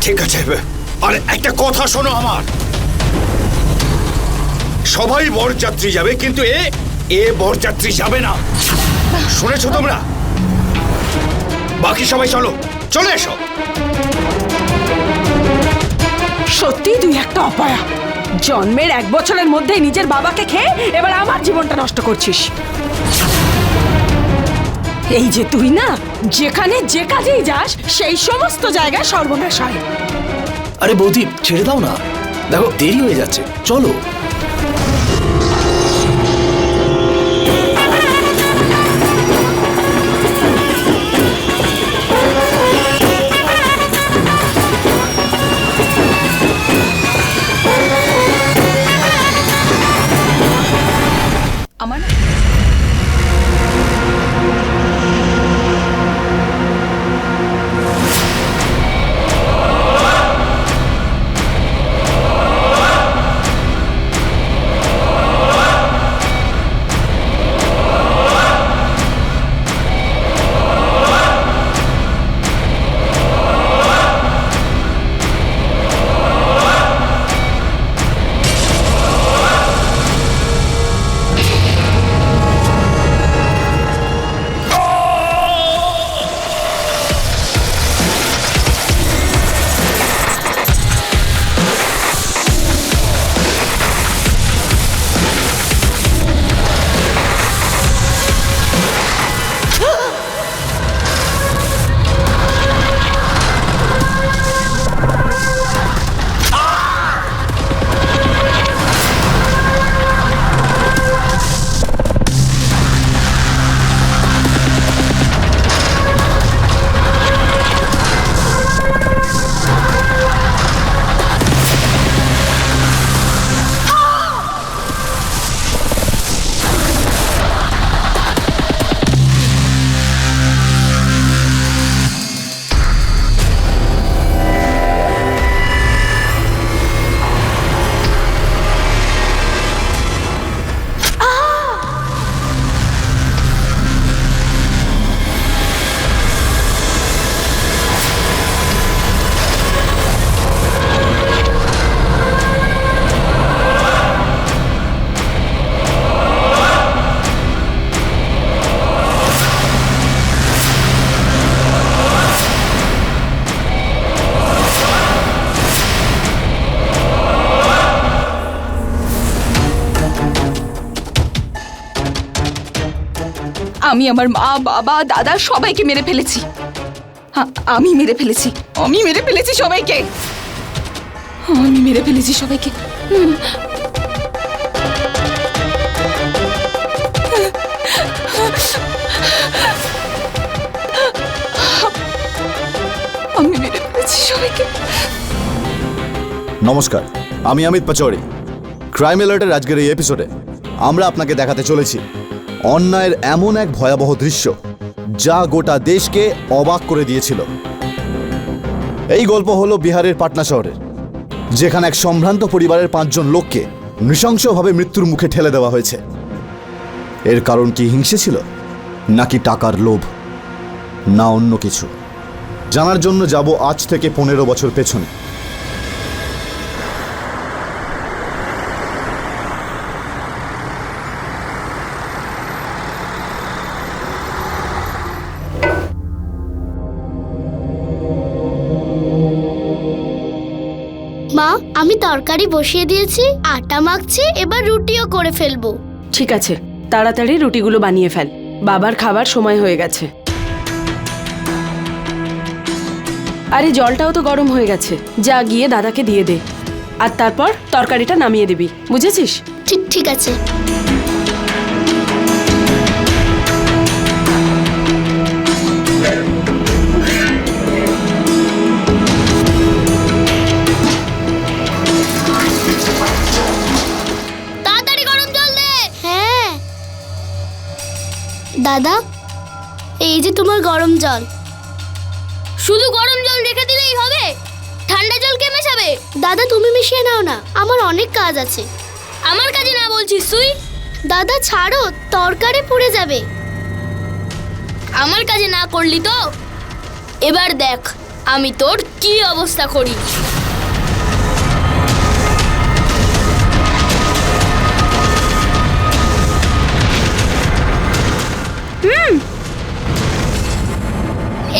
ঠিক আছে, আরে একটা কথা শোনো আমার। সবাই বরযাত্রী যাবে, কিন্তু এ বরযাত্রী যাবে না। শুনেছো তোমরা? বাকি সবাই চলো, চলে এসো। সত্যি তুই একটা অপয়া। জন্মের 1 বছরের মধ্যেই নিজের বাবাকে খেয়ে এবার আমার জীবনটা নষ্ট করছিস। এই যে তুই না, যেখানে যে কাজেই যাস সেই সমস্ত জায়গায় সর্বনাশ হয়। আরে বৌদি ছেড়ে দাও না, দেখো দেরি হয়ে যাচ্ছে, চলো। আমার আমার মা বাবা দাদা সবাইকে মেরে ফেলেছি। আমি মেরে ফেলেছি সবাইকে। আমি মেরে ফেলেছি সবাইকে। আমি মেরে ফেলেছি সবাইকে। নমস্কার, আমি অমিত পাচৌরি। ক্রাইম অ্যালার্টের আজকের এই এপিসোডে আমরা আপনাকে দেখাতে চলেছি অন্যায়ের এমন এক ভয়াবহ দৃশ্য যা গোটা দেশকে অবাক করে দিয়েছিল। এই গল্প হলো বিহারের পাটনা শহরের, যেখানে এক সম্ভ্রান্ত পরিবারের 5 জন লোককে নৃশংসভাবে মৃত্যুর মুখে ঠেলে দেওয়া হয়েছে। এর কারণ কি হিংসে ছিল, নাকি টাকার লোভ, না অন্য কিছু? জানার জন্য যাব আজ থেকে 15 বছর পেছনে। মা, আমি তরকারি বসিয়ে দিয়েছি, আটা মাখছি, এবার রুটিও করে ফেলবো। ঠিক আছে, তাড়াতাড়ি রুটিগুলো বানিয়ে ফেল, বাবার খাবার সময় হয়ে গেছে। আরে জলটাও তো গরম হয়ে গেছে, যা গিয়ে দাদাকে দিয়ে দে, আর তারপর তরকারিটা নামিয়ে দিবি, বুঝেছিস? ঠিক আছে। দাদা, এই যে তোমার গরম জল। শুধু গরম জল রেখে দিলেই হবে? ঠান্ডা জল কে মেশাবে? দাদা তুমি মিশিয়ে নাও না, আমার অনেক কাজ আছে। আমার কাজে না বলছিস তুই? দাদা ছাড়ো, তরকারি পুড়ে যাবে। আমার কাজে না করলি তো? এবার দেখ আমি তোর কি অবস্থা করি।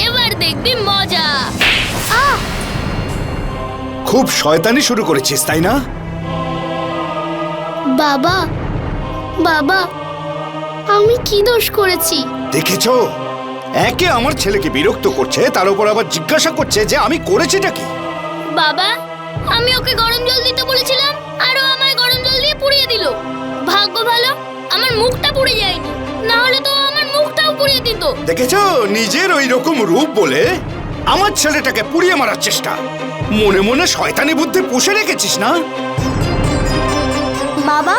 এবার দেখবি মজা। খুব শয়তানি শুরু করেছিস তাই না? বাবা, বাবা, আমি কি দোষ করেছি? দেখেছো, একে আমার ছেলেকে বিরক্ত করছে, তার উপর আবার জিজ্ঞাসা করছে যে আমি করেছিটা কি। বাবা, আমি ওকে গরম জল দিতে বলেছিলাম আর ও আমায় গরম জল দিয়ে পুড়িয়ে দিল। ভাগ্য ভালো আমার মুখটা পুড়ে যায়নি, না হলে তো ও আমার মুখটাও পুড়িয়ে দিত। দেখেছো, নিজের ওই রকম রূপ বলে আমার ছেলেটাকে পুড়িয়ে মারার চেষ্টা। মনে মনে শয়তানি বুদ্ধি পুষে রেখেছিস না? বাবা,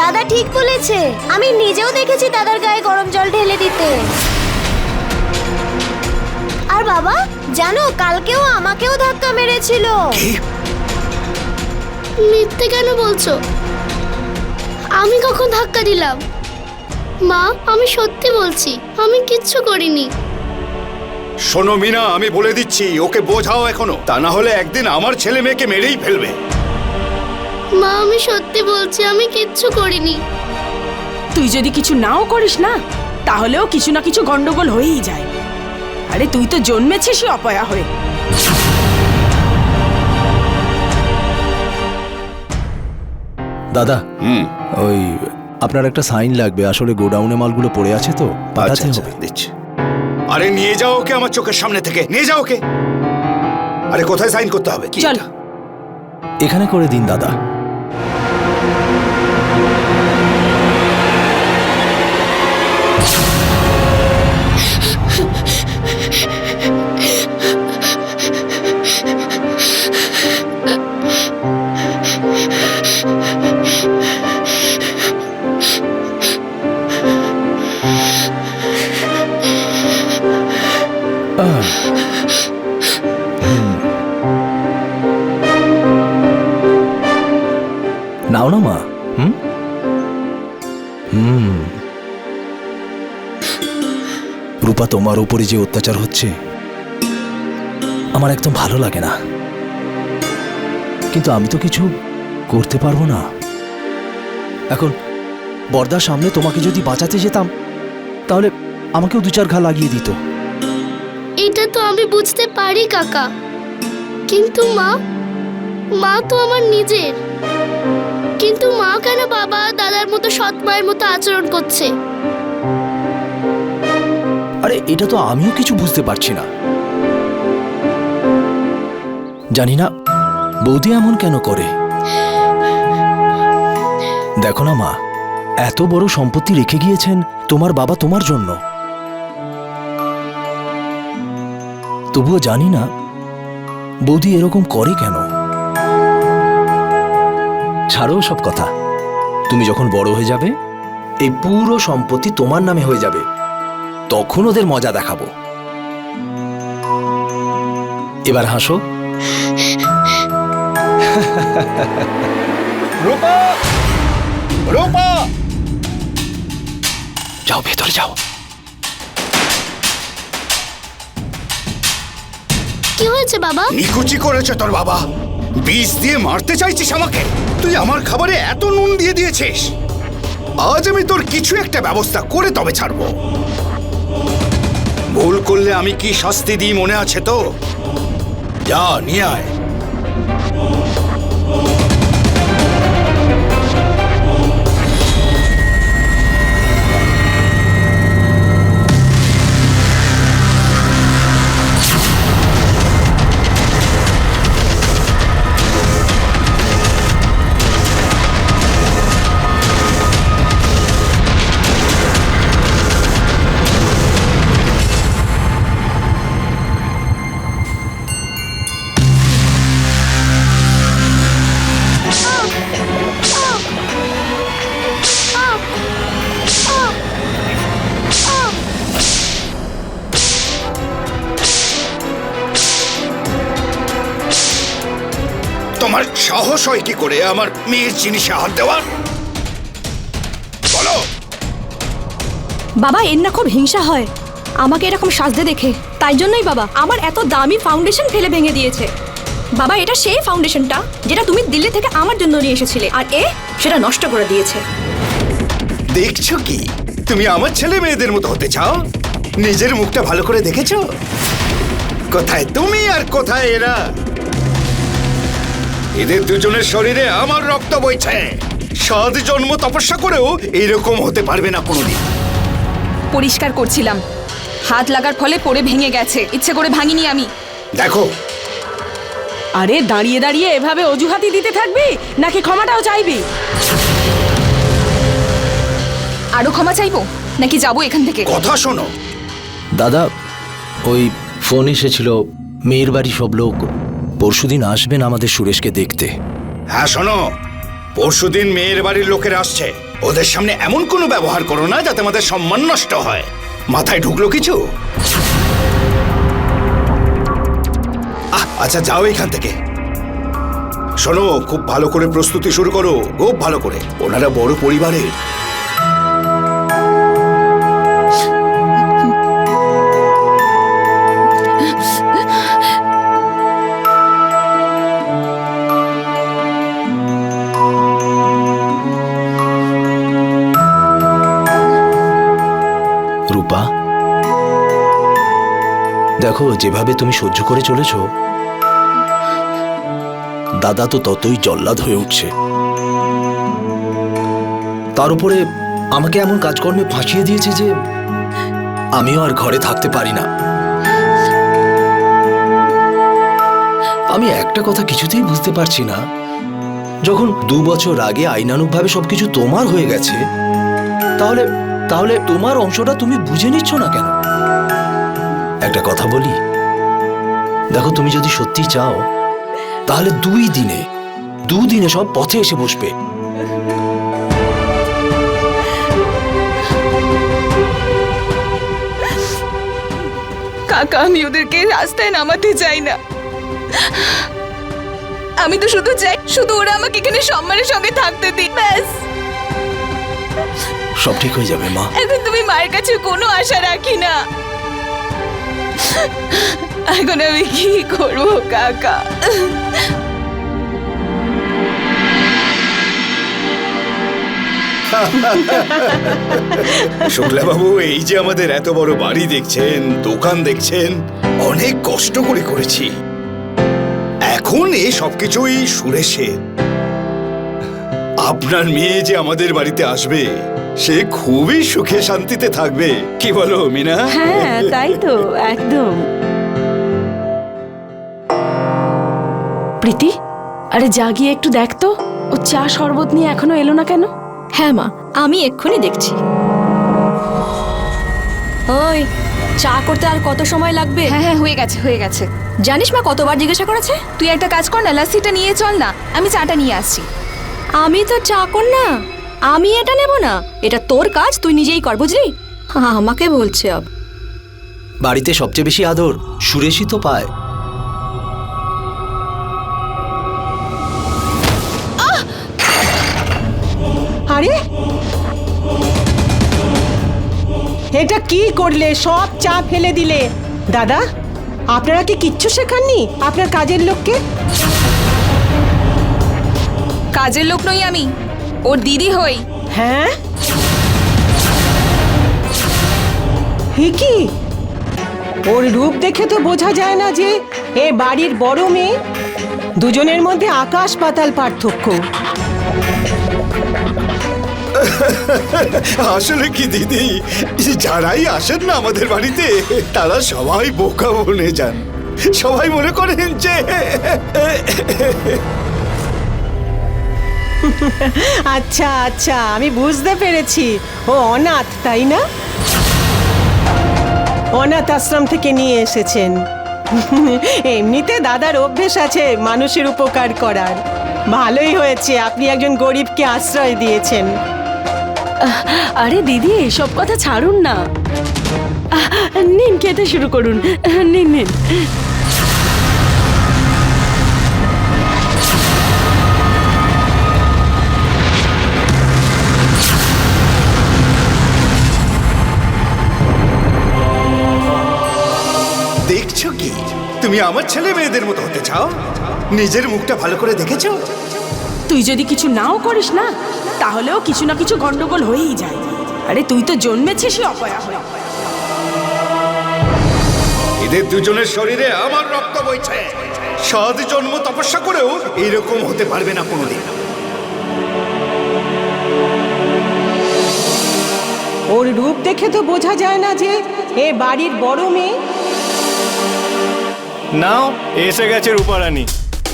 দাদা ঠিক বলেছে। আমি নিজেও দেখেছি দাদার গায়ে গরম জল ঢেলে দিতে। আর বাবা জানো, কালকেও আমাকেও ধাক্কা মেরেছিল। কি? মিথ্যে কেন বলছো? আমি কখন ধাক্কা দিলাম? মা, আমি সত্যি বলছি, আমি কিচ্ছু করিনি। শোনো মিনা, আমি বলে দিচ্ছি, ওকে বোঝাও এখনো, তা না হলে একদিন আমার ছেলে মেয়েকে মেরেই ফেলবে। মা, আমি সত্যি বলছি, আমি কিচ্ছু করিনি। তুই যদি কিছু নাও করিস না, তাহলেও কিছু না কিছু গন্ডগোল হয়েই যায়। আরে তুই তো জন্মেছিসই অপয়া হয়ে। দাদা, হুম, ওই আপনার একটা সাইন লাগবে, আসলে গোডাউনে মালগুলো পড়ে আছে তো, পাঠাতে হবে। দিচ্ছি। আরে নিয়ে যাও ওকে আমার চোখের সামনে থেকে, নিয়ে যাও ওকে। আরে কোথায় সাইন করতে হবে? কি চল। এটা? এখানে করে দিন দাদা। নাও না মা। হুম হুম রূপা, তোমার উপরে যে অত্যাচার হচ্ছে আমার একদম ভালো লাগে না, কিন্তু আমি তো কিছু করতে পারবো না। এখন বর্দার সামনে তোমাকে যদি বাঁচাতে যেতাম, তাহলে আমাকেও 2-4 ঘা লাগিয়ে দিত। এটা তো আমি বুঝতে পারি কাকা, কিন্তু মা, মা তো আমার নিজের। কিন্তু মা কেন বাবা দাদার মতো সৎ মায়ের মতো আচরণ করছে? আরে এটা তো আমিও কিছু বুঝতে পারছি না। জানি না বৌদি এমন কেন করে। দেখো না মা, এত বড় সম্পত্তি রেখে গিয়েছেন তোমার বাবা তোমার জন্য, তবুও জানি না বৌদি এরকম করে কেন। ছাড়ো সব কথা, তুমি যখন বড় হয়ে যাবে এই পুরো সম্পত্তি তোমার নামে হয়ে যাবে, তখন ওদের মজা দেখাবো। এবার হাসো। রূপা, রূপা, যাও ভেতরে যাও। কি হয়েছে বাবা? নিকুচি করেছে তোর বাবা। বিষ দিয়ে মারতে চাইছিস আমাকে? তুই আমার খাবারে এত নুন দিয়ে দিয়েছিস। আজ আমি তোর কিছু একটা ব্যবস্থা করে তবে ছাড়বো। ভুল করলে আমি কি শাস্তি দিই মনে আছে তো? যা নিয়ে আয়। তোমার সাহস হয় কি করে আমার মেয়ের জিনিসে হাত দেওয়ার? বলো। বাবা, এর না খুব হিংসা হয়। আমাকে এরকম সাজতে দেখে, তাই জন্যই বাবা আমার এত দামি ফাউন্ডেশন ফেলে ভেঙে দিয়েছে। বাবা, এটা সেই ফাউন্ডেশনটা যেটা তুমি দিল্লি থেকে আমার জন্য নিয়ে এসেছিলে, আর সেটা নষ্ট করে দিয়েছে। দেখছো কি, তুমি আমার ছেলে মেয়েদের মতো হতে চাও? নিজের মুখটা ভালো করে দেখেছো? কোথায় তুমি আর কোথায় এরা? এদের দুজনের শরীরে আমার রক্ত বইছে। 7 জন্ম তপস্যা করেও এইরকম হতে পারবে না কোনোদিন। পরিষ্কার করছিলাম, হাত লাগার ফলে পড়ে ভেঙে গেছে, ইচ্ছে করে ভাঙিনি আমি। দেখো, আরে দাঁড়িয়ে দাঁড়িয়ে এভাবে অজুহাতি দিতে থাকবি নাকি ক্ষমাটাও চাইবি? আরো ক্ষমা চাইবো নাকি যাবো এখান থেকে? কথা শোনো। দাদা, ওই ফোন এসেছিল, মেয়ের বাড়ি সব লোক পরশুদিন আসবেন আমাদের সুরেশকে দেখতে। হ্যাঁ শোনো, পরশুদিন মেয়ের বাড়ির লোকেরা আসছে। ওদের সামনে এমন কোনো ব্যবহার করো না যাতে আমাদের সম্মান নষ্ট হয়। মাথায় ঢুকলো কিছু? আচ্ছা যাও এখান থেকে। শোনো, খুব ভালো করে প্রস্তুতি শুরু করো, খুব ভালো করে। ওনারা বড় পরিবারের। রূপা, দেখো যেভাবে তুমি সহ্য করে চলেছ, দাদা তো ততই জল্লাদ হয়ে উঠছে। তার উপরে আমাকে এমন কাজকর্মে ফাঁসিয়ে দিয়েছে যে আমিও আর ঘরে থাকতে পারি না। আমি একটা কথা কিছুতেই বুঝতে পারছি না, যখন 2 বছর আগে আইনানুগভাবে সবকিছু তোমার হয়ে গেছে, তাহলে তাহলে তোমার অংশটা তুমি বুঝে নিচ্ছ না কেন? একটা কথা বলি, দেখো তুমি যদি সত্যি চাও তাহলে 2 দিনে সব পথে এসে বসবে। কাকা, আমি ওদেরকে রাস্তায় নামাতে চাই না। আমি তো শুধু চাই ওরা আমাকে এখানে সম্মানের সঙ্গে থাকতে দিই, ব্যাস। সব ঠিক হয়ে যাবে মা। এখন তুমি মায়ের কাছে কোনো আশা রাখি না। এখন আমি কি করবো কাকা? শুক্লা বাবু, এই যে আমাদের এত বড় বাড়ি দেখছেন, দোকান দেখছেন, অনেক কষ্ট করে করেছি। এখন এই সবকিছুই সুরেশের। আপনার মেয়ে যে আমাদের বাড়িতে আসবে, সে খুবই সুখে শান্তিতে থাকবে। কি বলো মিনা? হ্যাঁ তাই তো, একদম। প্রীতি, আরে জাগিয়ে একটু দেখ তো, ও চা শরবত নিয়ে এখনো এলো না কেন? হ্যাঁ মা, আমি এক্ষুনি দেখছি। ওই, চা করতে আর কত সময় লাগবে? হ্যাঁ হ্যাঁ, হয়ে গেছে হয়ে গেছে। জানিস মা কতবার জিজ্ঞাসা করেছে? তুই একটা কাজ কর না, লাস্সিটা নিয়ে চল না, আমি চাটা নিয়ে আসছি। আমি তো চা কর না, আমি এটা নেব না। এটা তোর কাজ, তুই নিজেই কর, বুঝলি? আমাকে বলছে বাড়িতে সবচেয়ে বেশি আদর সুরেশই তো পায়। আরে এটা কি করলে? সব চা ফেলে দিলে। দাদা, আপনারা কি কিচ্ছু শেখাননি আপনার কাজের লোককে? কাজের লোক নই আমি, ওর দিদি হই। হ্যাঁ, কি ওর রূপ দেখে তো বোঝা যায় না যে এ বাড়ির বড় মেয়ে। দুজনের মধ্যে আকাশ পাতাল পার্থক্য। আসলে কি দিদি, যারাই আসেন না আমাদের বাড়িতে, তারা সবাই বোকা বনে যান। সবাই মনে করেন যে আচ্ছা আচ্ছা, আমি বুঝতে পেরেছি, ও অনাথ, তাই না? অনাথ আশ্রম থেকে নিয়ে এসেছেন। এমনিতে দাদার অভ্যেস আছে মানুষের উপকার করার। ভালোই হয়েছে আপনি একজন গরিবকে আশ্রয় দিয়েছেন। আরে দিদি, এসব কথা ছাড়ুন না। নিন, খেতে শুরু করুন। নিন নিন। তুমি আমার ছেলে মেয়েদের মতো হতে চাও? নিজের মুখটা ভালো করে দেখেছো? তুই যদি কিছু নাও করিস না, তাহলেও কিছু না কিছু গন্ডগোল হয়েই যায়। আরে তুই তো জন্মেছিস অপয়া হয়ে। এদের দুজনের শরীরে আমার রক্ত বইছে। 7 জন্ম তপস্যা করেও এইরকম হতে পারবে না কোনোদিন। ওর রূপ দেখে তো বোঝা যায় না যে এ বাড়ির বড় মেয়ে। নাও এসে গেছে রূপারানী।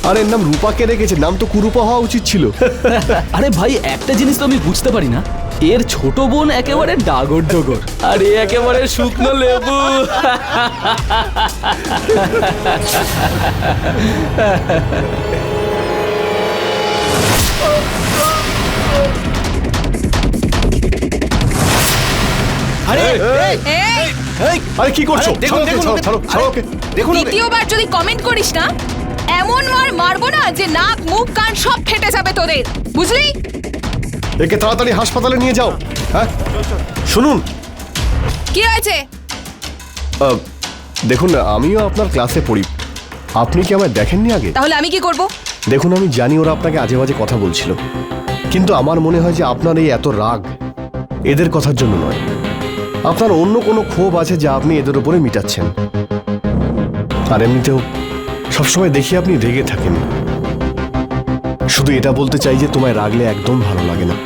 আরে নাম রূপাকে রেখেছে, নাম তো কুরূপা হওয়া উচিত ছিল। আরে ভাই, একটা জিনিস তো আমি বুঝতে পারি না, এর ছোট বোন একেবারে ডাগর ডগর আর এ একেবারে শুকনো লেবু। আরে কি করছো? দেখুন, দেখুন, দেখুন, দ্বিতীয়বার যদি কমেন্ট করিস না, এমন মারবো না যে নাক মুখ কান সব ফেটে যাবে তোদের, বুঝলি? একে তাড়াতাড়ি হাসপাতালে নিয়ে যাও। হ্যাঁ শুনুন, কি হয়েছে? দেখুন আমিও আপনার ক্লাসে পড়ি, আপনি কি আমায় দেখেননি আগে? তাহলে আমি কি করব? দেখুন আমি জানি ওরা আপনাকে আজে বাজে কথা বলছিল, কিন্তু আমার মনে হয় যে আপনার এই এত রাগ এদের কথার জন্য নয়, আপনার অন্য কোনো ক্ষোভ আছে যা আপনি এদের উপরে মিটাচ্ছেন। আর এমনিতেও সবসময় দেখি আপনি রেগে থাকেন। শুধু এটা বলতে চাই যে তোমায় রাগলে একদম ভালো লাগে না।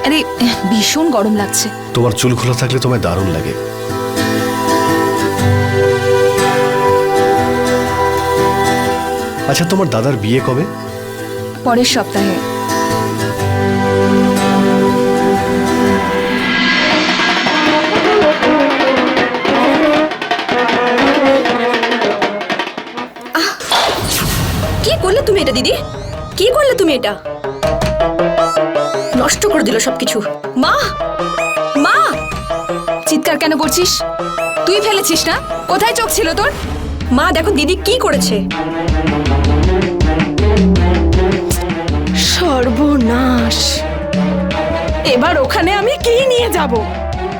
আরে ভীষণ গরম লাগছে। তোমার চুল খোলা থাকলে তোমায় দারুণ লাগে। আচ্ছা তোমার দাদার বিয়ে কবে? পরের সপ্তাহে। কি করলে তুমি এটা দিদি? কি করলে তুমি এটা? নষ্ট করে দিল সবকিছু। মা, মা! চিৎকার কেন করছিস? তুই ফেলেছিস না? কোথায় চোখ ছিল তোর? মা দেখো দিদি কি করেছে। সর্বনাশ! এবার ওখানে আমি কি নিয়ে যাব?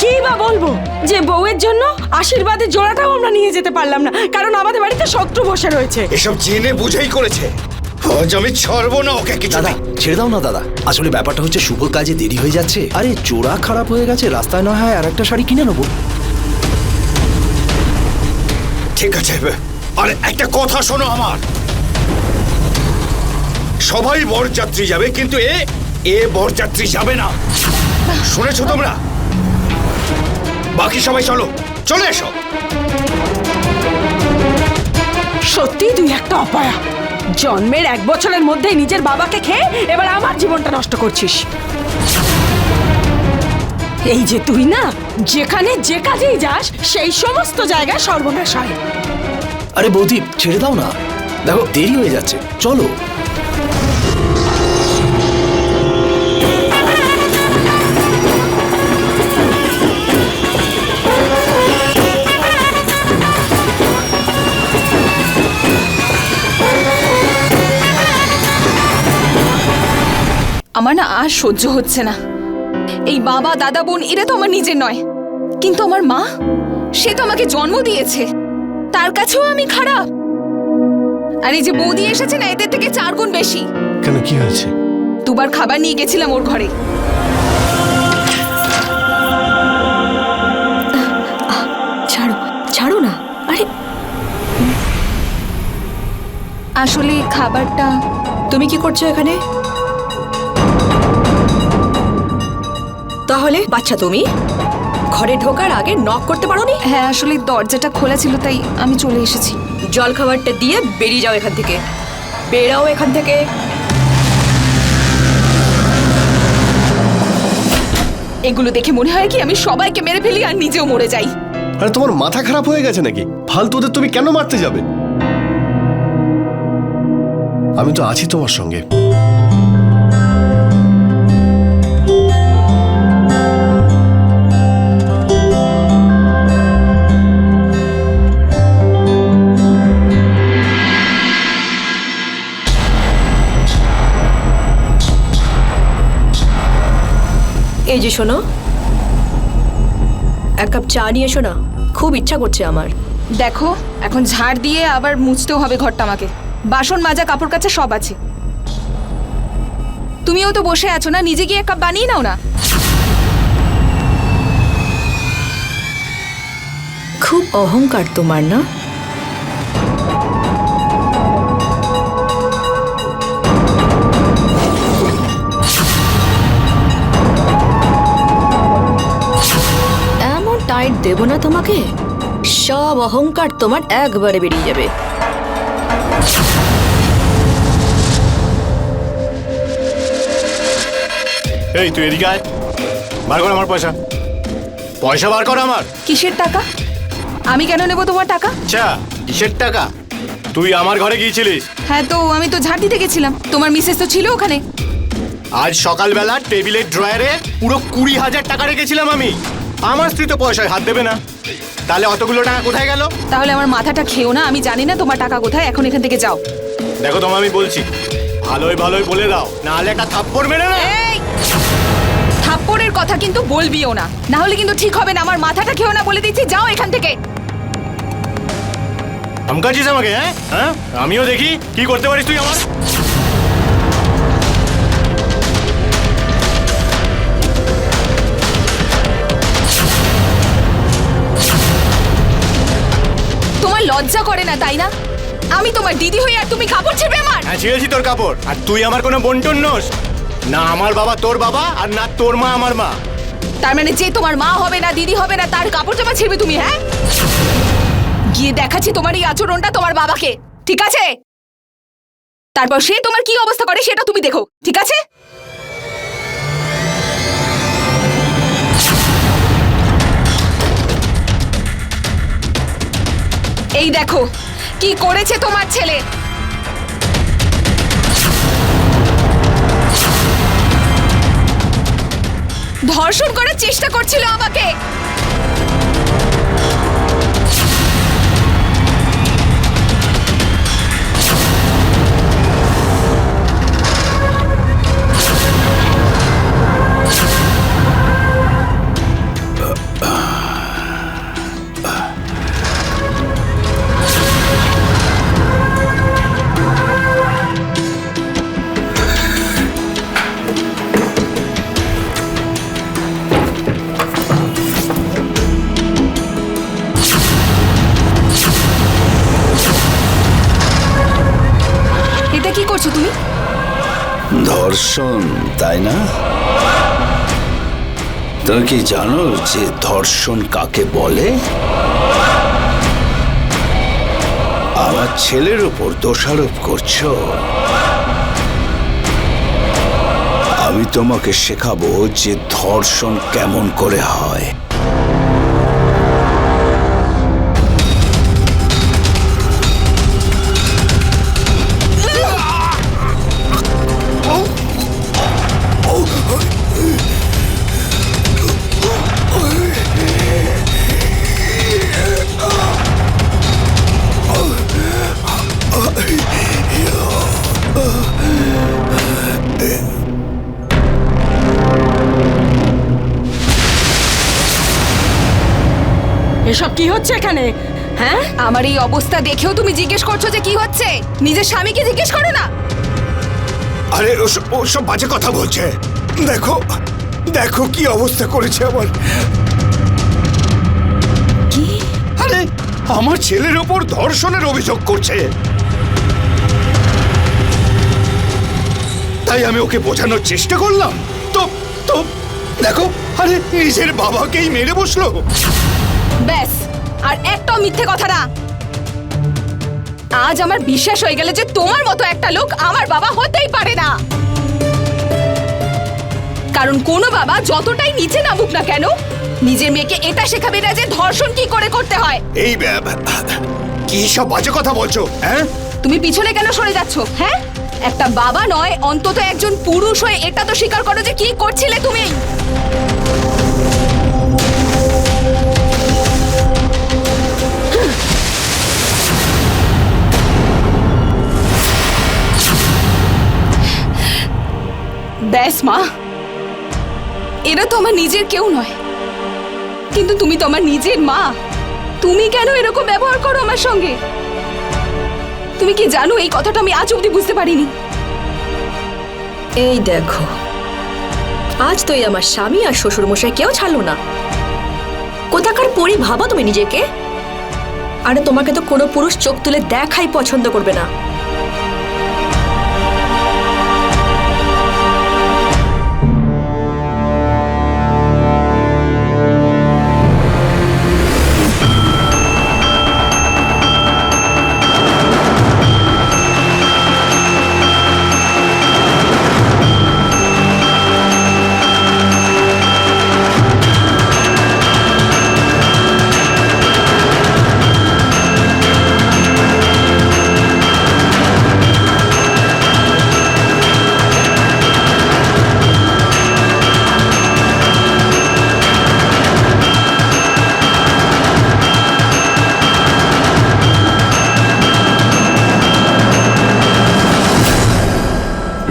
কি বা বলবো যে বউয়ের জন্য আশীর্বাদের জোড়াটাও আমরা নিয়ে যেতে পারলাম না, কারণ আমাদের বাড়িতে শত্রু বসে রয়েছে। এসব জেনে বুঝেই করেছে। আজ আমি ছাড়বো না ওকে কিছু। দাদা ছেড়ে দাও না দাদা, আসলে ব্যাপারটা হচ্ছে শুভ কাজে দেরি হয়ে যাচ্ছে। আরে জোড়া খারাপ হয়ে গেছে, রাস্তায় না হয় আর একটা শাড়ি কিনে নেবো। ঠিক আছে, আরে একটা কথা শোনো আমার। সবাই বরযাত্রী যাবে, কিন্তু এ বরযাত্রী যাবে না। শুনেছো তোমরা? বাকি সবাই চলো, চলে এসো। সত্যি তুই একটা অপয়া। জন্মের 1 বছরের মধ্যেই নিজের বাবাকে খেয়ে এবার আমার জীবনটা নষ্ট করছিস। এই যে তুই না, যেখানে যে কাজেই যাস সেই সমস্ত জায়গায় সর্বনাশ হয়। আরে বৌদি ছেড়ে দাও না, দেখো দেরি হয়ে যাচ্ছে, চলো। আমার না আর সহ্য হচ্ছে না। এই বাবা দাদা বোন এরা তো আমার নিজের নয়, কিন্তু আমার মা, সে তো আমাকে জন্ম দিয়েছে, তার কাছেও আমি খারাপ। আর এই যে বৌদি এসেছে না, এদের থেকে 4 গুণ বেশি। কেন, কি হয়েছে? 2 বার খাবার নিয়ে গেছিলাম ওর ঘরে। ছাড়ো ছাড়ো না। আরে আসলে খাবারটা তুমি কি করছো এখানে? তাহলে বাচ্চা তুমি ঘরে ঢোকার আগে নক করতে পারোনি? হ্যাঁ, আসলে দরজাটা খোলা ছিল তাই আমি চলে এসেছি। জল খাবারটা দিয়ে বেরিয়ে যাও এখান থেকে, বেরাও এখান থেকে। এগুলো দেখে মনে হয় কি আমি সবাইকে মেরে ফেলি আর নিজেও মরে যাই। আরে তোমার মাথা খারাপ হয়ে গেছে নাকি? ফালতুদের তুমি কেন মারতে যাবে? আমি তো আছি তোমার সঙ্গে। এই যে শোনো, 1 কাপ চা নিয়ে এসো না, খুব ইচ্ছা করছে আমার। দেখো, এখন ঝাড় দিয়ে আবার মুছতেও হবে ঘরটা আমাকে। বাসন মাজা, কাপড় কাচা সব আছে। তুমিও তো বসে আছো না, নিজে গিয়ে 1 কাপ বানিয়ে নাও না। খুব অহংকার তোমার না? এমন টাইট দেব না তোমাকে, সব অহংকার তোমার একবারে বেরিয়ে যাবে। এই তুই এদিকে আয়, বার কর আমার পয়সা। পয়সা বার কর আমার। কিসের টাকা? আমি কেন নেব তোমার টাকা? আচ্ছা, কিসের টাকা? তুই আমার ঘরে গিয়েছিলিস। হ্যাঁ, তো আমি তো ঝাড় দিতে গেছিলাম, তোমার মিসেস তো ছিল ওখানে। আজ সকালবেলা টেবিলের ড্রয়ারে পুরো 20,000 টাকা রেখেছিলাম আমি। আমার স্ত্রী তো পয়সায় হাত দেবে না, তাহলে অতগুলো টাকা কোথায় গেল? তাহলে আমার মাথাটা খেও না, আমি জানি না তোমার টাকা কোথায়। এখন এখান থেকে যাও। দেখো তোমায় আমি বলছি, ভালোই ভালোই বলে দাও, নাহলে একটা থাপ্পড় মেরে না। এই থাপ্পড়ের কথা কিন্তু বলবিও না, না হলে কিন্তু ঠিক হবে না। আমার মাথাটা খেও না বলে দিচ্ছি, যাও এখান থেকে। ধমকাচ্ছিস আমাকে? হ্যাঁ হ্যাঁ, আমিও দেখি কি করতে পারিস তুই আমার। তোমার লজ্জা করে না তাই না? আমি তোমার দিদি হই আর তুমি কাপড় ছিড়বে আমার? হ্যাঁ, ছিঁড়েছি তোর কাপড়। আর তুই আমার কোনো বন্টন নোস না। আমার বাবা তোর বাবা, আর না তোর মা আমার মা। তার মানে যে তোমার মা হবে না, দিদি হবে না, তার কাপড় জামা ছিড়বে তুমি? হ্যাঁ, গিয়ে দেখাচ্ছি তোমার এই আচরণটা তোমার বাবাকে, ঠিক আছে? তারপর সে তোমার কি অবস্থা করে সেটা তুমি দেখো, ঠিক আছে? এই দেখো কি করেছে তোমার ছেলে। ধর্ষণ করার চেষ্টা করছিল আমাকে। করছো তুমি? ধর্ষণ, তাই না? তুমি কি জানো যে ধর্ষণ কাকে বলে? আমার ছেলের উপর দোষারোপ করছো? আমি তোমাকে শেখাবো যে ধর্ষণ কেমন করে হয়। এসব কি হচ্ছে এখানে? হ্যাঁ, আমার এই অবস্থা দেখেও তুমি জিজ্ঞেস করছো যে কি হচ্ছে? নিজের স্বামীকে জিজ্ঞেস করো না। আরে ওসব বাজে কথা বলছে। দেখো দেখো কি অবস্থা করেছে আমার। কি? আরে আমার ছেলের ওপর ধর্ষণের অভিযোগ করছে। তাই আমি ওকে বোঝানোর চেষ্টা করলাম। তো তো দেখো, আরে নিজের বাবাকেই মেরে বসলো। ব্যাস, আর একটাও মিথ্যে কথা না। আজ আমার বিশ্বাস হয়ে গেল যে তোমার মতো একটা লোক আমার বাবা হতেই পারে না। কারণ কোনো বাবা যতটাই নিচে নামুক না কেন, নিজের মেয়েকে এটা শেখাবে না যে ধর্ষণ কি করে করতে হয়। এই কি সব বাজে কথা বলছো? হ্যাঁ, তুমি পিছনে কেন সরে যাচ্ছ? হ্যাঁ, একটা বাবা নয়, অন্তত একজন পুরুষ হয়ে এটা তো স্বীকার করো যে কি করছিলে তুমি। ব্যাস মা, এরা তো আমার নিজের কেউ নয়, কিন্তু তুমি তো আমার নিজের মা। তুমি কেন এরকম ব্যবহার করো আমার সঙ্গে? তুমি কি জানো এই কথাটা আমি আজ অব্দি বুঝতে পারিনি। এই দেখো, আজ তো এই আমার স্বামী আর শ্বশুর মশাই কেউ ছাড়লো না। কোথাকার পরি ভাবো তুমি নিজেকে? আরে তোমাকে তো কোনো পুরুষ চোখ তুলে দেখাই পছন্দ করবে না।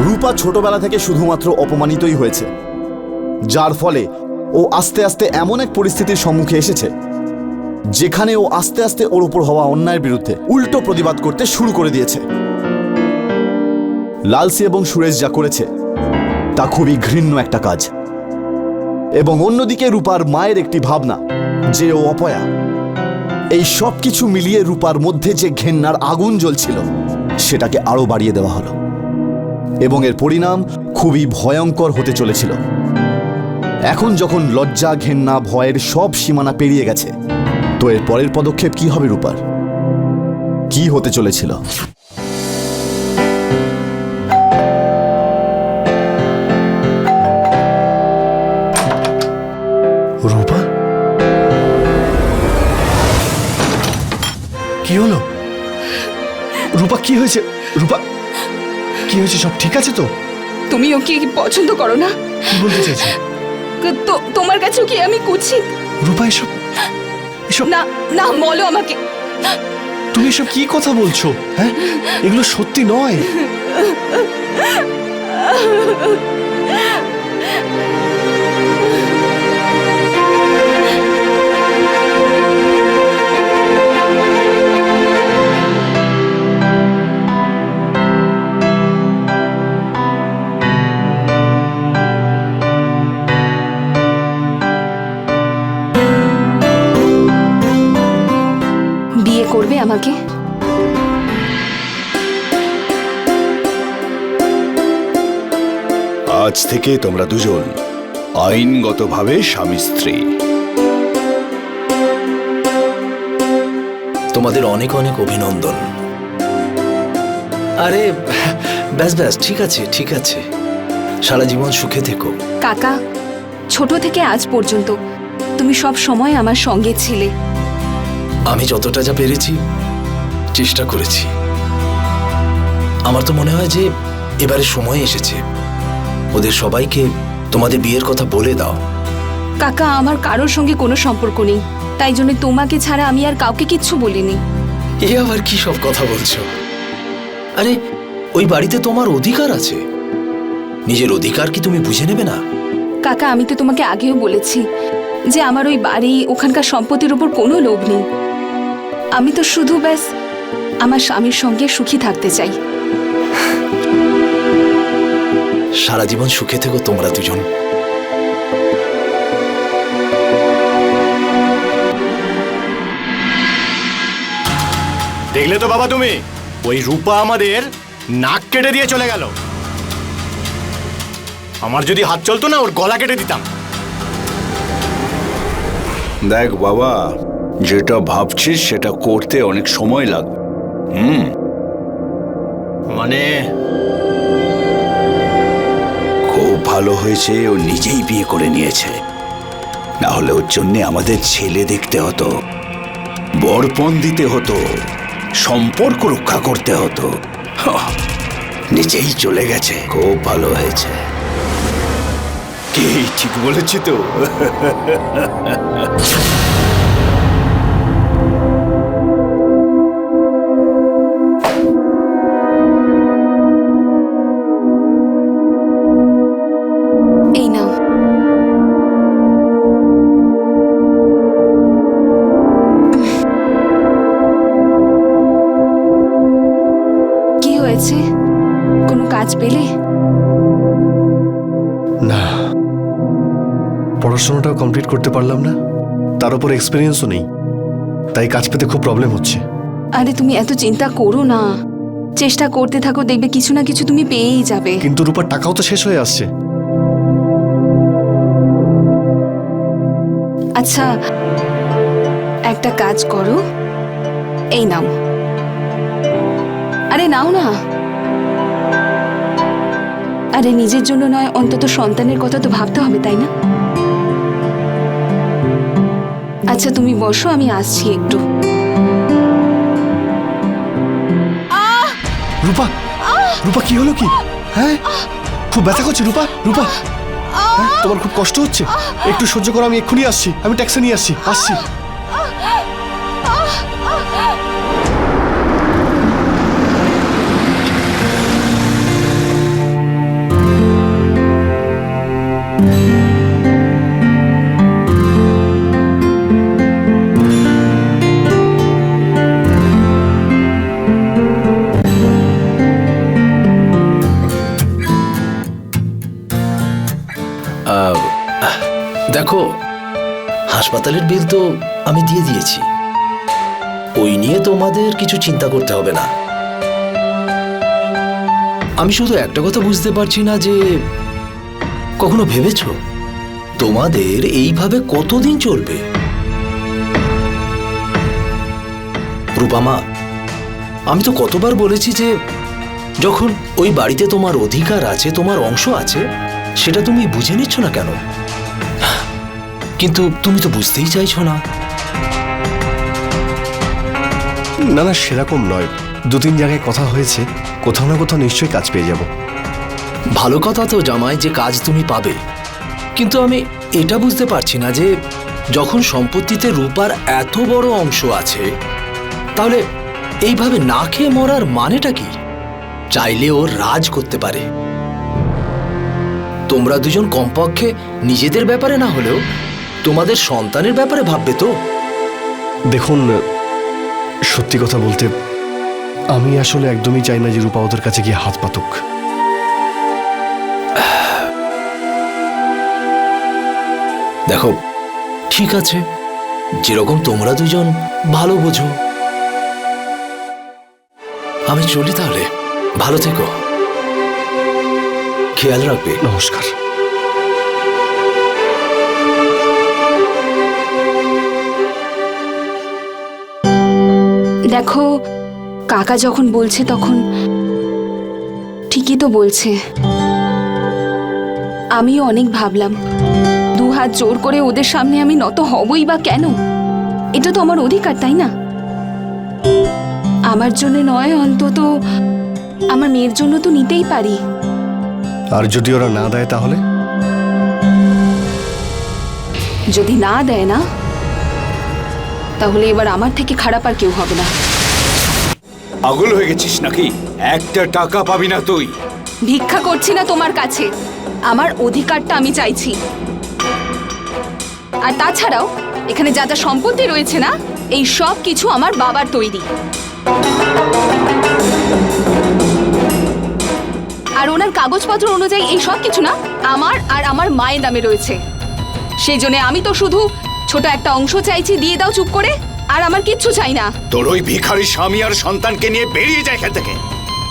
রূপা ছোটবেলা থেকে শুধুমাত্র অপমানিতই হয়েছে, যার ফলে ও আস্তে আস্তে এমন এক পরিস্থিতির সম্মুখে এসেছে যেখানে ও আস্তে আস্তে ওর উপর হওয়া অন্যায়ের বিরুদ্ধে উল্টো প্রতিবাদ করতে শুরু করে দিয়েছে। লালসি এবং সুরেশ যা করেছে তা খুবই ঘৃণ্য একটা কাজ। এবং অন্যদিকে রূপার মায়ের একটি ভাবনা যে ও অপয়া। এই সব কিছু মিলিয়ে রূপার মধ্যে যে ঘেন্নার আগুন জ্বলছিল সেটাকে আরো বাড়িয়ে দেওয়া হলো, এবং এর পরিণাম খুবই ভয়ঙ্কর হতে চলেছিল। এখন যখন লজ্জা, ঘেন্না, ভয়ের সব সীমানা পেরিয়ে গেছে, তো এর পরের পদক্ষেপ কি হবে রূপার? কি হতে চলেছিল? রূপা, কি হলো? রূপা কি হয়েছে? রূপা কি হয়েছে? সব ঠিক আছে তো? তুমি ওকে কি পছন্দ করো না? কি বলতে চাইছো? তো তোমার কাছেও কি আমি কুৎসিত? রূপা এসব এসব না না, বলো আমাকে। তুমি এসব কি কথা বলছো? হ্যাঁ, এগুলো সত্যি নয়। বিয়ে করবে আমাকে? আজ থেকে তোমরা দুজন আইনগতভাবে স্বামী স্ত্রী। তোমাদের অনেক অনেক অভিনন্দন। আরে ব্যাস ব্যাস, ঠিক আছে ঠিক আছে, সারা জীবন সুখে থেকো। কাকা, ছোট থেকে আজ পর্যন্ত তুমি সব সময় আমার সঙ্গে ছিলে। আমি যতটা যা পেরেছি চেষ্টা করেছি। আমার তো মনে হয় যে এবারে সময় এসেছে ওদের সবাইকে তোমাদের বিয়ের কথা বলে দাও। কাকা, আমার কারোর সঙ্গে কোনো সম্পর্ক নেই, তাই জন্য তোমাকে ছাড়া আমি আর কাউকে কিচ্ছু বলিনি। এ আবার কি সব কথা বলছো? আরে ওই বাড়িতে তোমার অধিকার আছে, নিজের অধিকার কি তুমি বুঝে নেবে না? কাকা, আমি তো তোমাকে আগেও বলেছি যে আমার ওই বাড়ি, ওখানকার সম্পত্তির উপর কোনো লোভ নেই। আমি তো শুধু ব্যাস আমার স্বামীর সঙ্গে সুখী থাকতে চাই। সারা জীবন সুখে থেকো তোমরা দুজন। দেখলে তো বাবা তুমি, ওই রূপা আমাদের নাক কেটে দিয়ে চলে গেল। আমার যদি হাত চলতো না, ওর গলা কেটে দিতাম। দেখ বাবা, যেটা ভাবছিস সেটা করতে অনেক সময় লাগবে। মানে খুব ভালো হয়েছে ও নিজেই বিয়ে করে নিয়েছে, না হলে ওর জন্য আমাদের ছেলে দেখতে হতো, বরপণ দিতে হতো, সম্পর্ক রক্ষা করতে হতো। নিজেই চলে গেছে, খুব ভালো হয়েছে। কি ঠিক বলেছি তো? এই নাও। কি হয়েছে? কোনো কাজ পেলে? না, পড়াশোনাটাও কমপ্লিট করতে পারলাম না, তার উপর এক্সপিরিয়েন্সও নেই, তাই কাজ পেতে খুব প্রবলেম হচ্ছে। আরে তুমি এত চিন্তা করো না, চেষ্টা করতে থাকো, দেখবে কিছু না কিছু তুমি পেয়েই যাবে। কিন্তু রূপার টাকাও তো শেষ হয়ে আসছে। আচ্ছা, একটা কাজ করো, এই নাও। আরে নাও না। আরে নিজের জন্য নয়, অন্তত সন্তানের কথা তো ভাবতে হবে, তাই না? আচ্ছা তুমি বসো, আমি আসছি একটু। রূপা, রূপা কি হলো কি? হ্যাঁ, খুব ব্যথা করছে রূপা? রূপা, হ্যাঁ, তোমার খুব কষ্ট হচ্ছে? একটু সহ্য করো, আমি এক্ষুনি আসছি, আমি ট্যাক্সি নিয়ে আসছি। দেখো, হাসপাতালের বিল তো আমি দিয়ে দিয়েছি, ওই নিয়ে তোমাদের কিছু চিন্তা করতে হবে না। আমি শুধু একটা কথা বুঝতে পারছি না যে কখনো ভেবেছো তোমাদের এইভাবে কতদিন চলবে? রূপামা, আমি তো কতবার বলেছি যে যখন ওই বাড়িতে তোমার অধিকার আছে, তোমার অংশ আছে, সেটা তুমি বুঝে নিচ্ছ না কেন? কিন্তু তুমি তো বুঝতেই চাইছো না। না না, সেরকম নয়, 2-3 জায়গায় কথা হয়েছে, কোথাও না কোথাও নিশ্চয়ই কাজ পেয়ে যাব। ভালো কথা তো জামাই যে কাজ তুমি পাবে, কিন্তু আমি এটা বুঝতে পারছি না যে যখন সম্পত্তিতে রূপার এত বড় অংশ আছে, তাহলে এইভাবে না খেয়ে মরার মানেটা কি? চাইলে ও রাজ করতে পারে। তোমরা দুজন কমপক্ষে নিজেদের ব্যাপারে না হলেও তোমাদের সন্তানের ব্যাপারে ভাববে তো। দেখুন, সত্যি কথা বলতে আমি আসলে একদমই চাই না যে রূপা ওদের কাছে গিয়ে হাত পাতুক। দেখো, ঠিক আছে, যেরকম তোমরা দুজন ভালো বোঝো। আমি চলি তাহলে, ভালো থেকো, খেয়াল রাখবে। নমস্কার। দেখো, কাকা যখন বলছে তখন ঠিকই তো বলছে। আমিও অনেক ভাবলাম, দু হাত জোর করে ওদের সামনে আমি নত হবই বা কেন? এটা তো আমার অধিকার, তাই না? আমার জন্য নয়, অন্তত আমার মেয়ের জন্য তো নিতেই পারি। আর যদি ওরা না দেয় তাহলে? যদি না দেয় না, তাহলে এবার আমার থেকে খারাপ আর কেউ হবে না। পাগল হয়ে গেছিস নাকি? একটা টাকা পাবি না তুই। ভিক্ষা করছি না তোমার কাছে, আমার অধিকারটা আমি চাইছি। আর তাছাড়াও এখানে যা যা সম্পত্তি রয়েছে না, এই সব কিছু আমার বাবার তৈরি। আর ওনার কাগজপত্র অনুযায়ী এই সব কিছু না আমার আর আমার মায়ের নামে রয়েছে। সেই জন্য আমি তো শুধু ছোট একটা অংশ চাইছি, দিয়ে দাও চুপ করে। আর আমার কিচ্ছু চাই না। তোর ওই ভিখারি স্বামী আর সন্তানকে নিয়ে বেরিয়ে যায় এখান থেকে,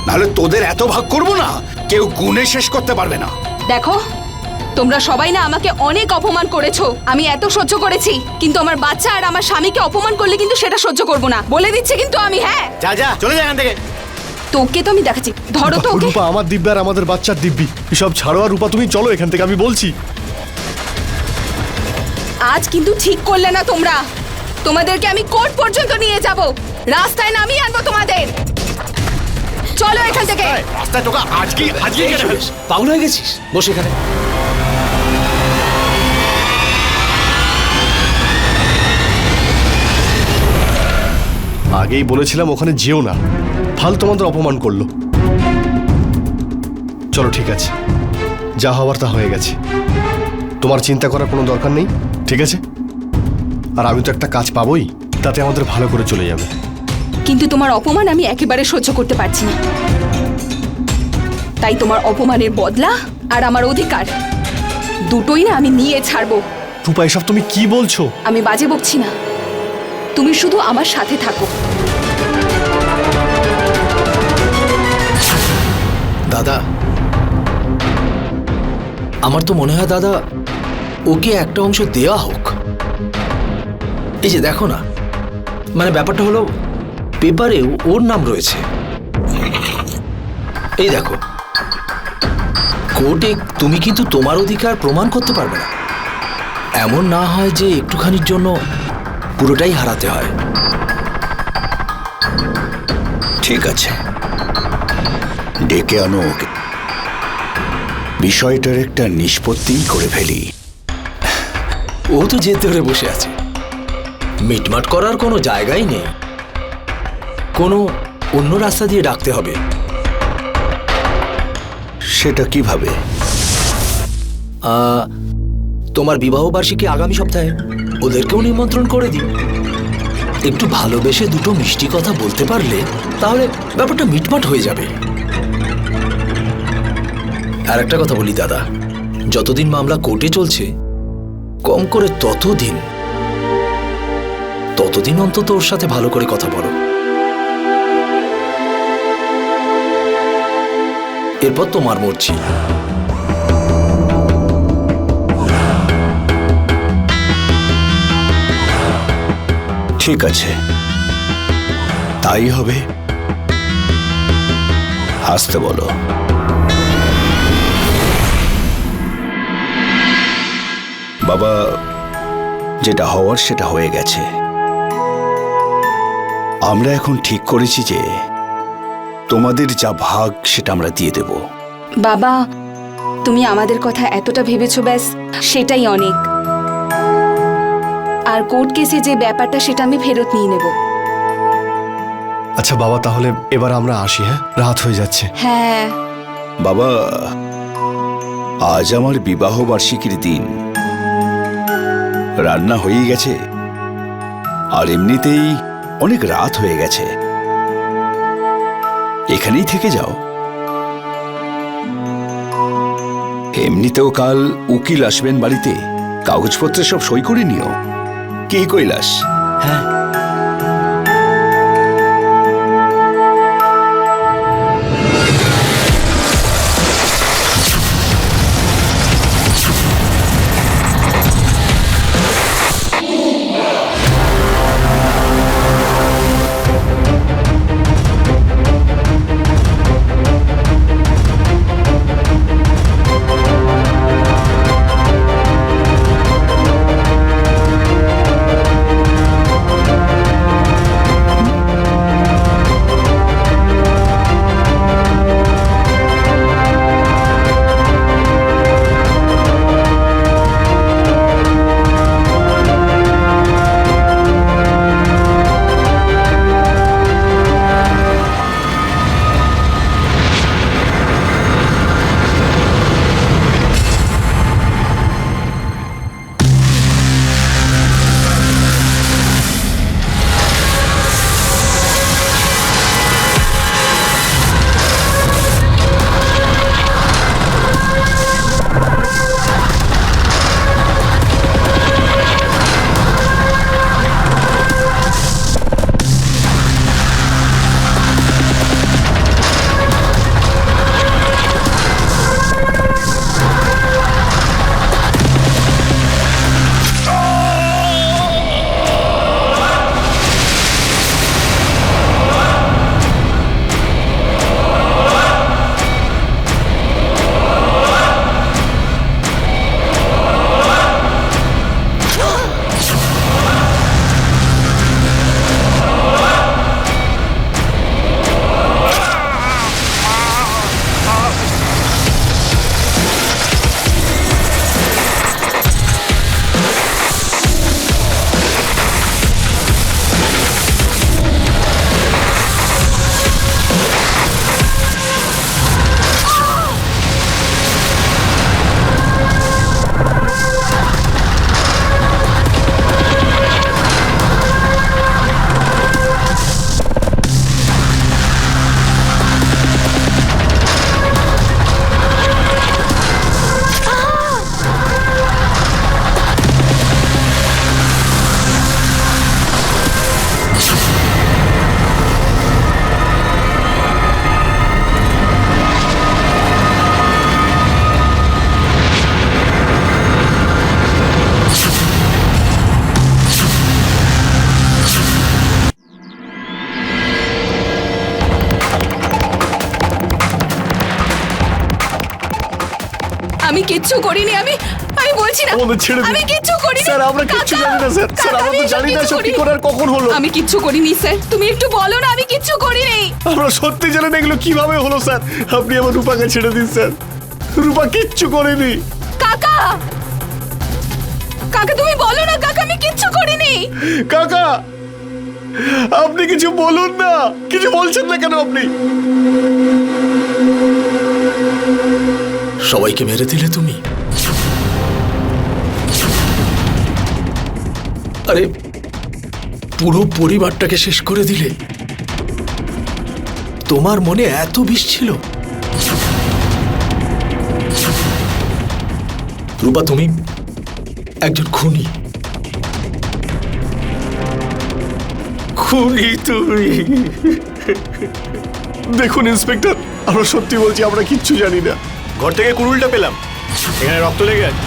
নাহলে তোদের এত ভাগ করবো না কেউ গুণে শেষ করতে পারবে না। দেখো, তোমরা সবাই না আমাকে অনেক অপমান করেছো, আমি এত সহ্য করেছি, কিন্তু আমার বাচ্চা আর আমার স্বামীকে অপমান করলে কিন্তু সেটা সহ্য করব না, বলে দিচ্ছে কিন্তু আমি। হ্যাঁ, যা যা, চলে যা এখান থেকে। তোকে তো আমি দেখাচ্ছি, ধরো তো ওকে। রূপা, আমার দিব্যি আর আমাদের বাচ্চার দিব্যি, এসব ছাড়ো। আর রূপা, তুমি চলো এখান থেকে, আমি বলছি। আজ কিন্তু ঠিক করলে না তোমরা, তোমাদেরকে আমি কোর্ট পর্যন্ত নিয়ে যাব, রাস্তায় নামিয়ে আনবো তোমাদের। চলো এখান থেকে। রাস্তায় তোকে আজকে পাগল হয়ে গেছিস? বসে এখানে। আগেই বলেছিলাম ওখানে যেও না, ফালতু তোমাদের অপমান করলো। চলো ঠিক আছে, যা হওয়ার তা হয়ে গেছে, তোমার চিন্তা করার কোনো দরকার নেই, ঠিক আছে? আর আমি তো একটা কাজ পাবোই, তাতে আমাদের ভালো করে চলে যাবে। কিন্তু তোমার অপমান আমি একেবারে সহ্য করতে পারছি না, তাই তোমার অপমানের বদলা আর আমার অধিকার দুটোই না আমি নিয়ে ছাড়বো। রূপা, এসব তুমি কি বলছো? আমি বাজে বকছি না, তুমি শুধু আমার সাথে থাকো। দাদা, আমার তো মনে হয় দাদা, ওকে একটা অংশ দেওয়া হোক। এই যে দেখো না, মানে ব্যাপারটা হলো পেপারে ওর নাম রয়েছে। এই দেখো, কোর্টে তুমি কিন্তু তোমার অধিকার প্রমাণ করতে পারবে না। এমন না হয় যে একটুখানির জন্য পুরোটাই হারাতে হয়। ঠিক আছে, ডেকে আনো ওকে, বিষয়টার একটা নিষ্পত্তি করে ফেলি। ও তো জেদ ধরে বসে আছে, মিটমাট করার কোনো জায়গাই নেই। কোনো অন্য রাস্তা দিয়ে ডাকতে হবে। সেটা কিভাবে? তোমার বিবাহ বার্ষিকী আগামী সপ্তাহে, ওদেরকেও নিমন্ত্রণ করে দিই। একটু ভালোবেসে দুটো মিষ্টি কথা বলতে পারলে তাহলে ব্যাপারটা মিটমাট হয়ে যাবে। আর একটা কথা বলি দাদা, যতদিন মামলা কোর্টে চলছে, কম করে ততদিন অন্তত ওর সাথে ভালো করে কথা বলো। এরপর তোমার মর্জি। ঠিক আছে, তাই হবে। আসতে বলো। বাবা, যেটা হওয়ার সেটা হয়ে গেছে। আমরা এখন ঠিক করেছি যে তোমাদের যা ভাগ সেটা আমরা দিয়ে দেব। বাবা, তুমি আমাদের কথা এতটা ভেবেছো, ব্যাস সেটাই অনেক। আর কোর্ট কেসে যে ব্যাপারটা সেটা আমি ফেরত নিয়ে নেব। আচ্ছা বাবা, তাহলে এবার আমরা আসি। হ্যাঁ, রাত হয়ে যাচ্ছে। হ্যাঁ বাবা, আজ আমার বিবাহ বার্ষিকীর দিন। রান্না হয়ে গেছে, আর এমনিতেই অনেক রাত হয়ে গেছে। এখানেই থেকে যাও। এমনিতেও কাল উকিল আসবেন বাড়িতে, কাগজপত্রে সব সই করে নিও। কি কৈলাস? হ্যাঁ, কিচ্ছু করিনি, আমি বলছি না, আমাদের ছেড়ে দিন। আমি কিচ্ছু করিনি স্যার আমরা কিচ্ছু কাকা, জানি না স্যার। স্যার কাকা, আমরা আমি তো এসব জানি না কিচ্ছু সব কি করিনি। করে আর কখন হলো। আমি কিচ্ছু করিনি স্যার, তুমি একটু বলো না, আমি কিচ্ছু করিনি। আমরা সত্যি জানেন এগুলো কিভাবে হলো স্যার। আপনি আমার রূপাকে ছেড়ে দিন স্যার। রূপা কিচ্ছু করেনি। কাকা, কাকা তুমি বলো না কাকা, আমি কিচ্ছু করিনি। কাকা আপনি কিছু বলুন না, কিছু বলছেন না কেন আপনি? সবাইকে মেরে দিলে তুমি। আরে পুরো পরিবারটাকে শেষ করে দিলে। তোমার মনে এত বিষ ছিল? রূপা তুমি একজন খুনি। খুনি তুমি। দেখুন ইন্সপেক্টর, আমরা সত্যি বলছি আমরা কিচ্ছু জানি না। ঘর থেকে কুড়ুলটা পেলাম, এখানে রক্ত লেগে আছে।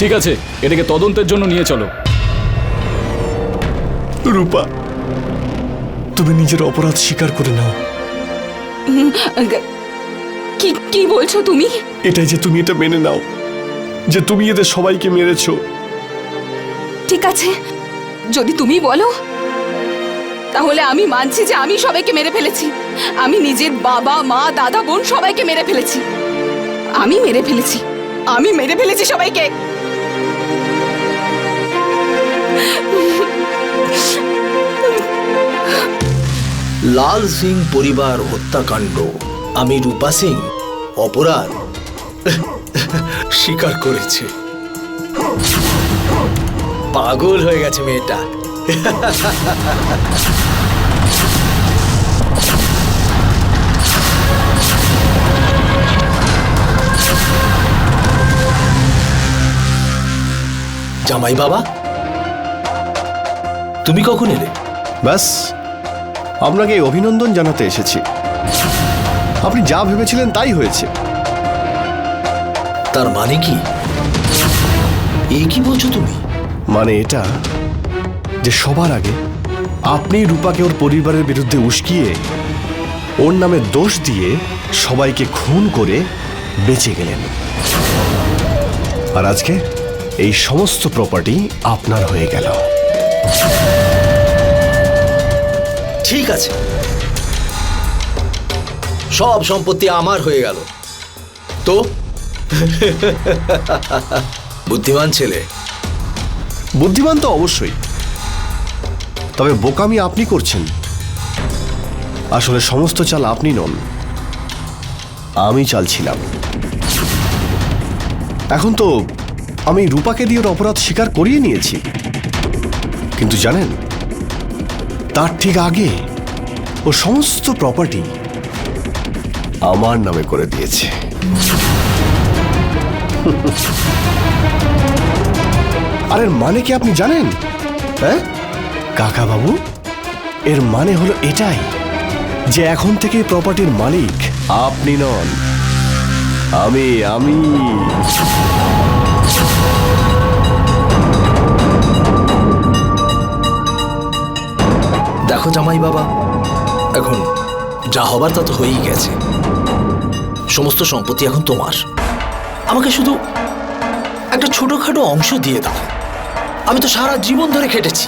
ঠিক আছে, এটাকে তদন্তের জন্য নিয়ে চলো। রূপা তুমি নিজের অপরাধ স্বীকার করে নাও। কি কি বলছো তুমি? এটাই যে তুমি এটা মেনে নাও যে তুমি এদের সবাইকে মেরেছো। ঠিক আছে, যদি তুমি বলো তাহলে আমি মানছি যে আমি সবাইকে মেরে ফেলেছি। আমি নিজের বাবা মা দাদা বোন সবাইকে মেরে ফেলেছি। আমি মেরে ফেলেছি সবাইকে। লাল সিং পরিবার হত্যাকাণ্ড আমি রূপা সিং অপরাধ স্বীকার করেছে। পাগল হয়ে গেছে মেয়েটা। জামাই বাবা, তুমি কখন এলে? ব্যাস আপনাকে অভিনন্দন জানাতে এসেছি। আপনি যা ভেবেছিলেন তাই হয়েছে। তার মানে কি? এই কি বলছো তুমি? মানে এটা যে সবার আগে আপনি রূপাকে ওর পরিবারের বিরুদ্ধে উস্কিয়ে ওর নামে দোষ দিয়ে সবাইকে খুন করে বেঁচে গেলেন, আর আজকে এই সমস্ত প্রপার্টি আপনার হয়ে গেল। ঠিক আছে, সব সম্পত্তি আমার হয়ে গেল তো। বুদ্ধিমান ছেলে। বুদ্ধিমান তো অবশ্যই, তবে বোকামি আপনি করছেন। আসলে সমস্ত চাল আপনি নন, আমি চালছিলাম। এখন তো আমি রূপাকে দিয়ে ওর অপরাধ স্বীকার করিয়ে নিয়েছি, কিন্তু জানেন তার ঠিক আগে ও সমস্ত প্রপার্টি আমার নামে করে দিয়েছে। আর এর মানে কি আপনি জানেন? হ্যাঁ কাকা বাবু, এর মানে হলো এটাই যে এখন থেকে প্রপার্টির মালিক আপনি নন, আমি। দেখো জামাই বাবা, এখন যা হবার তা তো হয়েই গেছে। সমস্ত সম্পত্তি এখন তোমার। আমাকে শুধু একটা ছোটখাটো অংশ দিয়ে দাও। আমি তো সারা জীবন ধরে খেটেছি।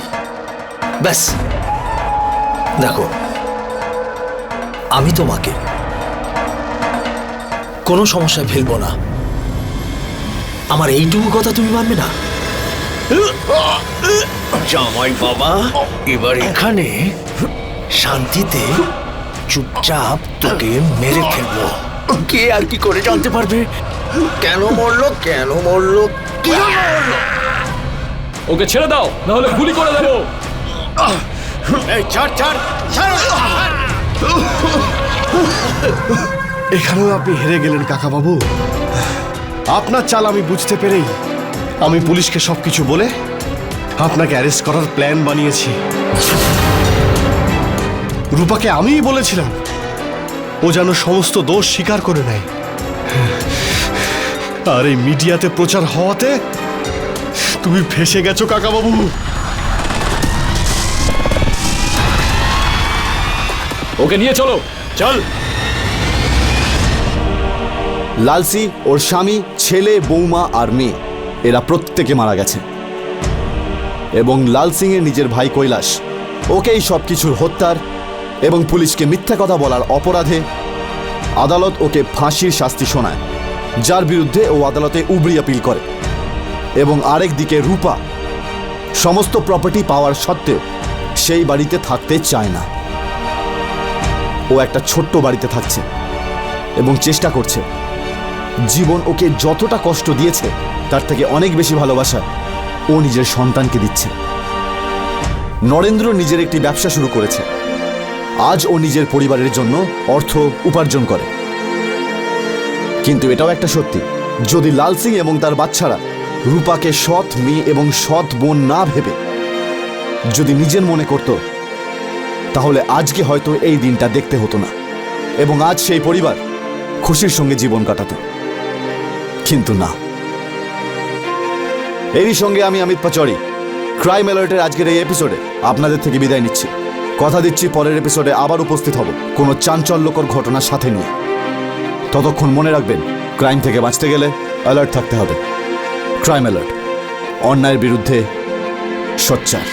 ব্যাস দেখো, আমি তোমাকে কোনো সমস্যায় ফেলবো না। আমার এইটুকু কথা তুমি মানবে না? জামাই বাবা, এবার এখানে শান্তিতে চুপচাপ তোকে মেরে ফেলবো। কে আর কি করে জানতে পারবে কেন মরলো, কেন মরলো, কি মরলো। ওকে ছেড়ে দাও, না হলে গুলি করে দেবো। এই ছাড় ছাড় ছাড়। এখানেও আপনি হেরে গেলেন কাকা বাবু। আপনার চাল আমি বুঝতে পেরেই আমি পুলিশকে সবকিছু বলে আপনাকে অ্যারেস্ট করার প্ল্যান বানিয়েছি। রূপাকে আমিই বলেছিলাম ও যেন সমস্ত দোষ স্বীকার করে নেয়, আর এই মিডিয়াতে প্রচার হওয়াতে তুমি ফেঁসে গেছো কাকা বাবু। ওকে নিয়ে চলো। চল। লালসি, ওর স্বামী, ছেলে, বৌমা আর মেয়ে এরা প্রত্যেকে মারা গেছে। এবং লাল সিং এর নিজের ভাই কৈলাস ওকে এই সব কিছুর হত্যার এবং পুলিশকে মিথ্যা কথা বলার অপরাধে আদালত ওকে ফাঁসির শাস্তি শোনায়, যার বিরুদ্ধে ও আদালতে উবরি আপিল করে। এবং আরেক দিকে রূপা সমস্ত প্রপার্টি পাওয়ার সত্ত্বেও সেই বাড়িতে থাকতে চায় না। ও একটা ছোট্ট বাড়িতে থাকছে এবং চেষ্টা করছে জীবন ওকে যতটা কষ্ট দিয়েছে তার থেকে অনেক বেশি ভালোবাসা ও নিজের সন্তানকে দিচ্ছে। নরেন্দ্র নিজের একটি ব্যবসা শুরু করেছে। আজ ও নিজের পরিবারের জন্য অর্থ উপার্জন করে। কিন্তু এটাও একটা সত্যি, যদি লাল সিং এবং তার বাচ্চারা রূপাকে সৎ মেয়ে এবং সৎ বোন না ভেবে যদি নিজের মনে করত, তাহলে আজকে হয়তো এই দিনটা দেখতে হতো না এবং আজ সেই পরিবার খুশির সঙ্গে জীবন কাটাতো। কিন্তু না। এরই সঙ্গে আমি অমিত পাচৌরি ক্রাইম অ্যালার্টের আজকের এই এপিসোডে আপনাদের থেকে বিদায় নিচ্ছি। কথা দিচ্ছি পরের এপিসোডে আবার উপস্থিত হব কোনো চাঞ্চল্যকর ঘটনার সাথে নিয়ে। ততক্ষণ মনে রাখবেন, ক্রাইম থেকে বাঁচতে গেলে অ্যালার্ট থাকতে হবে। ক্রাইম অ্যালার্ট, অন্যায়ের বিরুদ্ধে সোচ্চার।